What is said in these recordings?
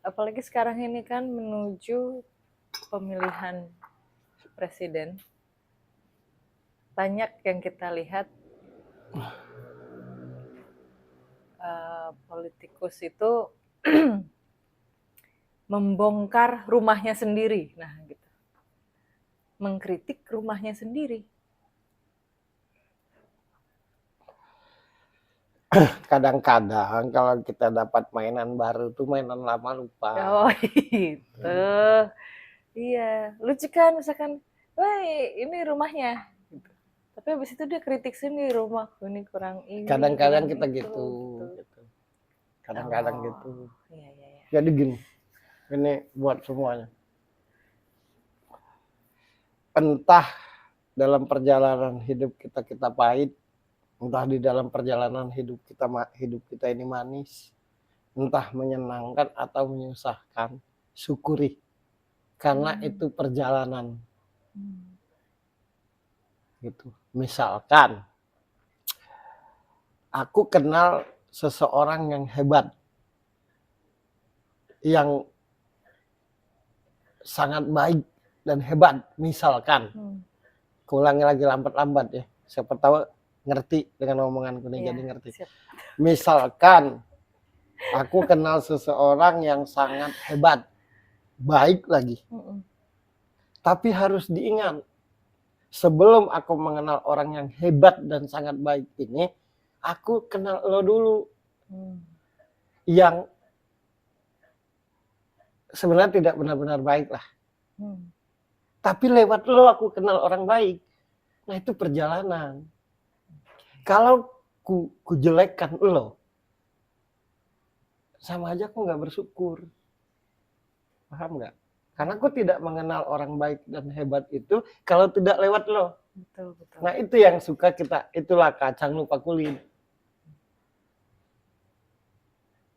apalagi sekarang ini kan menuju pemilihan presiden, banyak yang kita lihat politikus itu membongkar rumahnya sendiri, nah gitu, mengkritik rumahnya sendiri. Kadang-kadang kalau kita dapat mainan baru tuh mainan lama lupa. Oh itu, iya lucu kan, misalkan, wah ini rumahnya, gitu. Tapi habis itu dia kritik sendiri, rumahku ini kurang ini, Kadang-kadang kurang kita itu, gitu. gitu. Kadang-kadang Oh, gitu. iya iya iya. Jadi gini, ini buat semuanya. Entah dalam perjalanan hidup kita pahit, entah di dalam perjalanan hidup kita ini manis, entah menyenangkan atau menyusahkan, syukuri karena itu perjalanan. Gitu. Misalkan aku kenal seseorang yang hebat, yang sangat baik dan hebat, misalkan kulangi lagi lambat-lambat ya, siapa tahu ngerti dengan omonganku nih, jadi ngerti. Siap. Misalkan aku kenal seseorang yang sangat hebat, baik lagi, tapi harus diingat, sebelum aku mengenal orang yang hebat dan sangat baik ini, aku kenal lo dulu, yang sebenarnya tidak benar-benar baik lah. Tapi lewat lo aku kenal orang baik. Nah itu perjalanan. Kalau ku jelekkan lo, sama aja aku nggak bersyukur. Paham nggak? Karena aku tidak mengenal orang baik dan hebat itu kalau tidak lewat lo. Betul, betul. Nah itu yang suka kita, itulah kacang lupa kulit.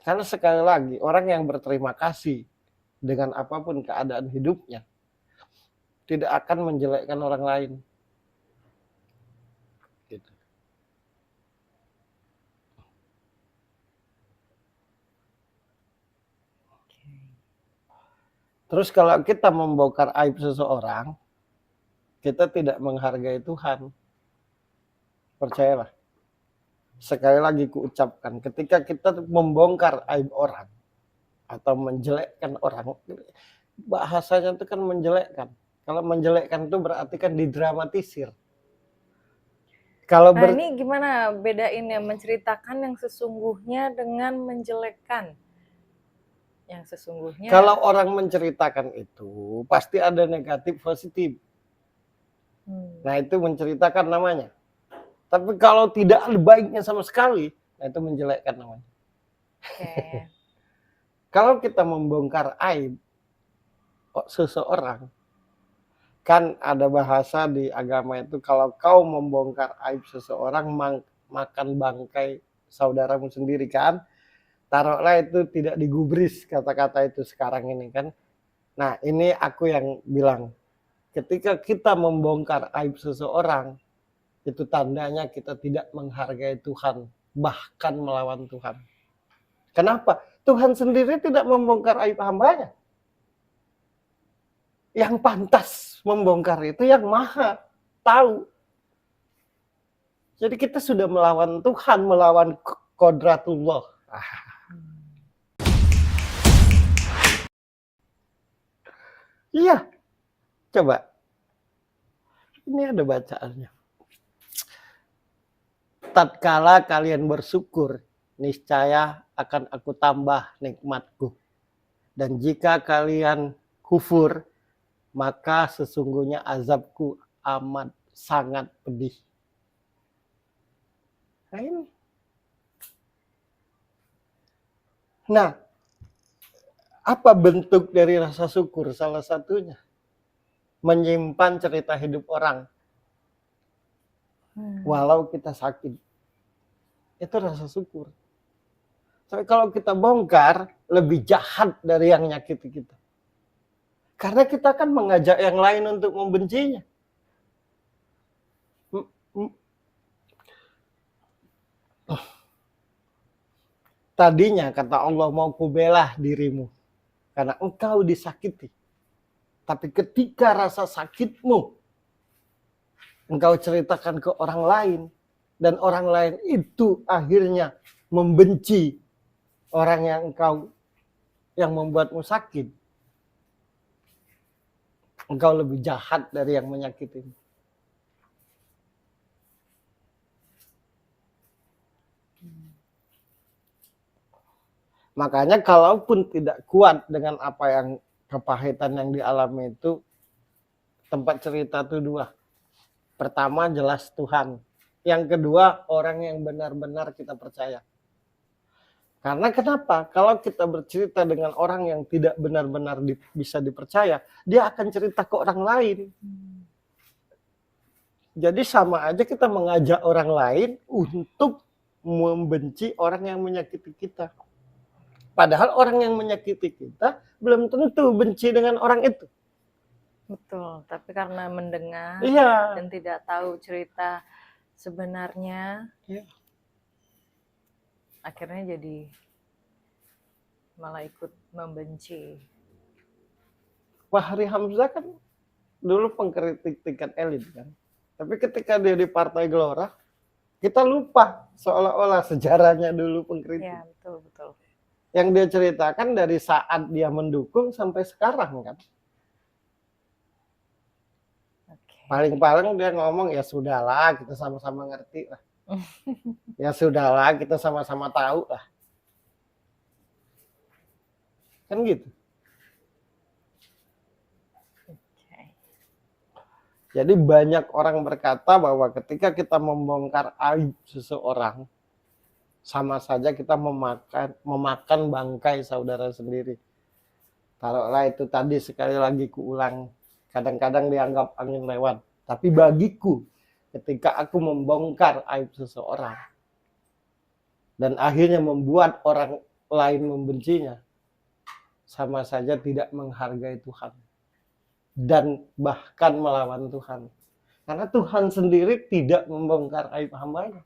Karena sekali lagi, orang yang berterima kasih dengan apapun keadaan hidupnya, tidak akan menjelekkan orang lain. Gitu. Terus kalau kita membongkar aib seseorang, kita tidak menghargai Tuhan. Percayalah. Sekali lagi kuucapkan, ketika kita membongkar aib orang atau menjelekkan orang, bahasanya itu kan menjelekkan. Kalau menjelekkan itu berarti kan didramatisir. Nah ini gimana bedainnya, menceritakan yang sesungguhnya dengan menjelekkan yang sesungguhnya? Kalau orang menceritakan itu pasti ada negatif positif. Nah itu menceritakan namanya. Tapi kalau tidak ada baiknya sama sekali, nah itu menjelekkan namanya. Okay. Kalau kita membongkar aib seseorang, kan ada bahasa di agama itu, kalau kau membongkar aib seseorang, makan bangkai saudaramu sendiri kan. Taruhlah itu tidak digubris kata-kata itu sekarang ini kan. Nah ini aku yang bilang, ketika kita membongkar aib seseorang, itu tandanya kita tidak menghargai Tuhan, bahkan melawan Tuhan. Kenapa? Tuhan sendiri tidak membongkar aib hambanya. Yang pantas membongkar itu yang maha tahu. Jadi kita sudah melawan Tuhan, melawan kodratullah. Iya, coba. Ini ada bacaannya. Tatkala kalian bersyukur, niscaya akan aku tambah nikmatku. Dan jika kalian kufur, maka sesungguhnya azabku amat sangat pedih. Nah ini. Nah, apa bentuk dari rasa syukur? Salah satunya menyimpan cerita hidup orang, walau kita sakit. Itu rasa syukur. Tapi kalau kita bongkar, lebih jahat dari yang nyakiti kita. Karena kita kan mengajak yang lain untuk membencinya. Tadinya kata Allah, mau kubelah dirimu. karena engkau disakiti. Tapi ketika rasa sakitmu engkau ceritakan ke orang lain, dan orang lain itu akhirnya membenci orang yang membuatmu sakit, engkau lebih jahat dari yang menyakiti. Makanya kalaupun tidak kuat dengan apa yang kepahitan yang dialami itu, tempat cerita itu dua. Pertama jelas Tuhan. Yang kedua orang yang benar-benar kita percaya. Karena kenapa? Kalau kita bercerita dengan orang yang tidak benar-benar bisa dipercaya, dia akan cerita ke orang lain. Jadi sama aja kita mengajak orang lain untuk membenci orang yang menyakiti kita. Padahal orang yang menyakiti kita belum tentu benci dengan orang itu. Betul, tapi karena mendengar Iya. dan tidak tahu cerita sebenarnya, Iya. akhirnya jadi malah ikut membenci. Fahri Hamzah kan dulu pengkritik tingkat elit kan. Tapi ketika dia di Partai Gelora, kita lupa seolah-olah sejarahnya dulu pengkritik. Ya, betul, betul. Yang dia ceritakan dari saat dia mendukung sampai sekarang kan. Okay. Paling-paling dia ngomong, ya sudahlah kita sama-sama ngerti lah. Ya sudahlah kita sama-sama tahu lah. Kan gitu. Okay. Jadi banyak orang berkata bahwa ketika kita membongkar aib seseorang, sama saja kita memakan bangkai saudara sendiri. Taruhlah itu tadi, sekali lagi kuulang, kadang-kadang dianggap angin lewat. Tapi bagiku, ketika aku membongkar aib seseorang, dan akhirnya membuat orang lain membencinya, sama saja tidak menghargai Tuhan. Dan bahkan melawan Tuhan. Karena Tuhan sendiri tidak membongkar aib hambanya.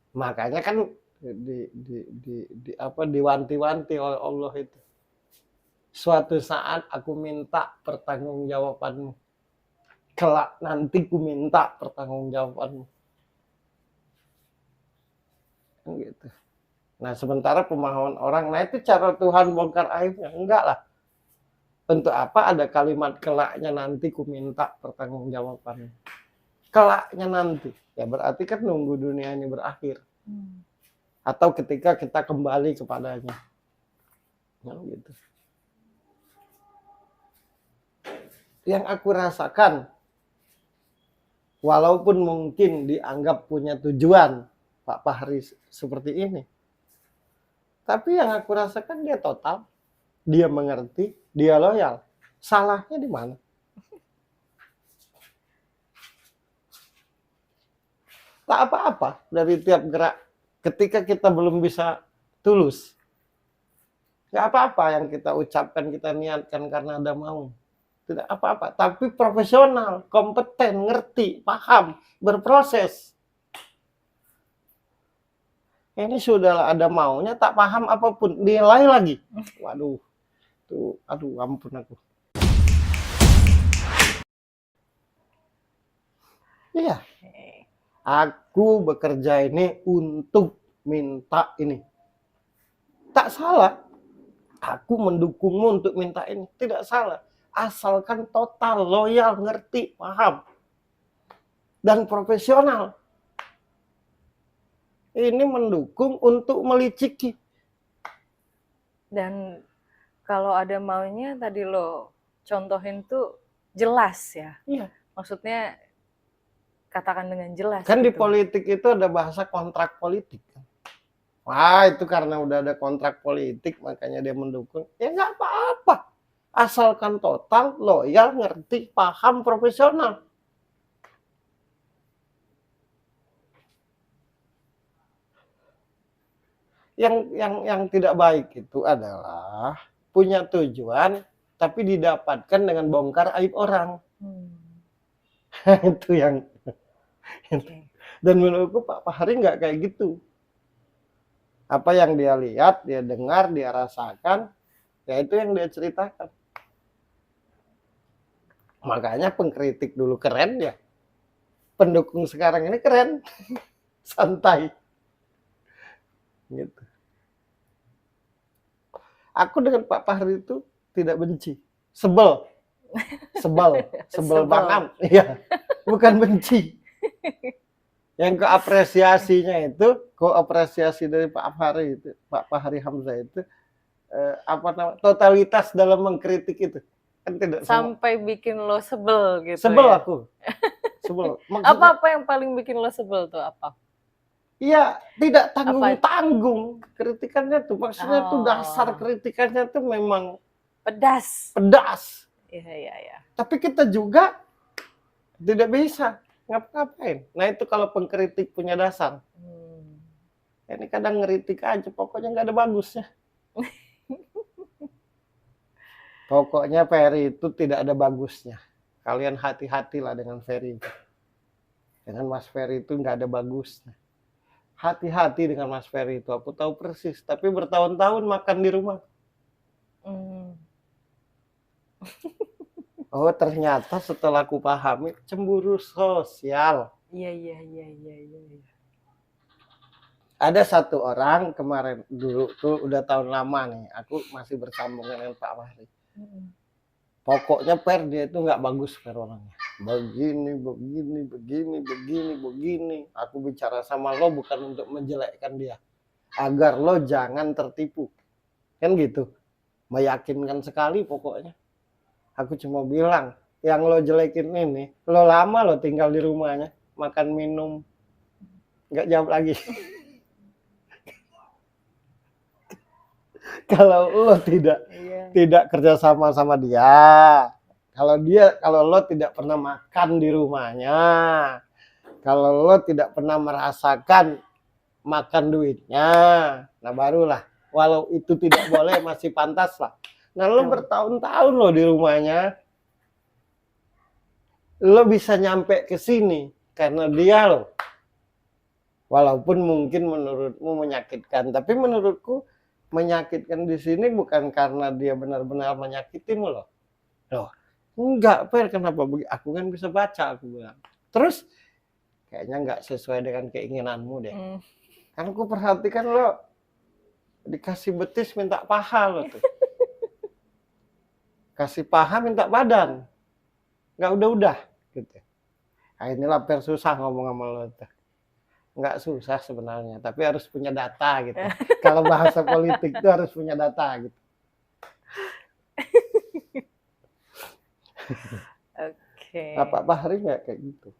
Makanya kan diwanti-wanti oleh Allah itu. Suatu saat aku minta pertanggungjawabanmu. Kelak nanti ku minta pertanggungjawabanmu. Gitu. Nah sementara pemahaman orang, nah itu cara Tuhan bongkar aibnya. Enggak lah. Untuk apa ada kalimat kelaknya nanti ku minta pertanggungjawabanmu. Kelaknya nanti. Ya berarti kan nunggu dunia ini berakhir. Atau ketika kita kembali kepadanya. Nah, gitu. Yang aku rasakan, walaupun mungkin dianggap punya tujuan Pak Fahri seperti ini, tapi yang aku rasakan dia total, dia mengerti, dia loyal. Salahnya di mana? Tak apa-apa dari tiap gerak. Ketika kita belum bisa tulus, nggak apa-apa yang kita ucapkan, kita niatkan karena ada mau. Tidak apa-apa. Tapi profesional, kompeten, ngerti, paham, berproses. Ini sudah ada maunya, tak paham apapun, nilai lagi. Waduh, tuh, aduh, ampun aku. Iya. Aku bekerja ini untuk minta ini. Tak salah. Aku mendukungmu untuk minta ini. Tidak salah. Asalkan total, loyal, ngerti, paham. Dan profesional. Ini mendukung untuk meliciki. Dan kalau ada maunya tadi lo contohin tuh jelas ya. Iya. Maksudnya katakan dengan jelas. Kan gitu. di politik itu ada bahasa kontrak politik. Wah, itu karena udah ada kontrak politik makanya dia mendukung. Ya nggak apa-apa. Asalkan total, loyal, ngerti, paham, profesional. Yang tidak baik itu adalah punya tujuan tapi didapatkan dengan bongkar aib orang. Itu yang. Okay. Dan menurutku Pak Fahri nggak kayak gitu. Apa yang dia lihat, dia dengar, dia rasakan, ya itu yang dia ceritakan. Makanya pengkritik dulu keren ya. Pendukung sekarang ini keren. Santai. Gitu. Aku dengan Pak Fahri itu tidak benci. Sebel. Sebel Sebel. banget. Iya. Bukan benci. Yang keapresiasinya itu, koapresiasi dari Pak Fahri itu, Pak Fahri Hamzah itu apa namanya? Totalitas dalam mengkritik itu. Kan tidak Sampai bikin lo sebel gitu sebel ya. aku. Sebel. Maksudnya, Apa yang paling bikin lo sebel tuh apa? iya, tidak tanggung-tanggung kritikannya tuh. Maksudnya tuh dasar kritikannya tuh memang Pedas. pedas. Iya. Tapi kita juga tidak bisa ngapa-ngapain. Nah itu kalau pengkritik punya dasar. Ini kadang ngeritik aja, pokoknya nggak ada bagusnya. Pokoknya Ferry itu tidak ada bagusnya. Kalian hati-hatilah dengan Ferry. Dengan Mas Ferry itu nggak ada bagusnya. Hati-hati dengan Mas Ferry itu. Aku tahu persis. Tapi bertahun-tahun makan di rumah. Oh ternyata setelah aku pahami cemburu sosial. Iya. Ada satu orang kemarin dulu tuh udah tahun lama nih. Aku masih bersambung dengan Pak Fahri. Pokoknya dia itu nggak bagus orangnya. Begini. Aku bicara sama lo bukan untuk menjelekkan dia. Agar lo jangan tertipu. Kan gitu. Meyakinkan sekali pokoknya. Aku cuma bilang, yang lo jelekin ini, lo lama lo tinggal di rumahnya. Makan, minum. Nggak jawab lagi. Kalau lo tidak kerja sama dia, kalau lo tidak pernah makan di rumahnya, kalau lo tidak pernah merasakan makan duitnya, nah barulah, walau itu tidak boleh masih pantas lah. Nah lo bertahun-tahun lo di rumahnya, lo bisa nyampe ke sini karena dia lo, walaupun mungkin menurutmu menyakitkan, tapi menurutku menyakitkan di sini bukan karena dia benar-benar menyakitimu loh. Enggak, Per, kenapa begitu? Aku kan bisa baca, aku bilang. Terus kayaknya enggak sesuai dengan keinginanmu deh. Kan aku perhatikan lo dikasih betis minta paha lo tuh. Kasih paha minta badan. Enggak udah gitu. Nah, inilah Per susah ngomong sama lo tuh. Nggak susah sebenarnya, tapi harus punya data gitu. Kalau bahasa politik itu harus punya data gitu. Oke. Nah, Pak Fahri nggak kayak gitu.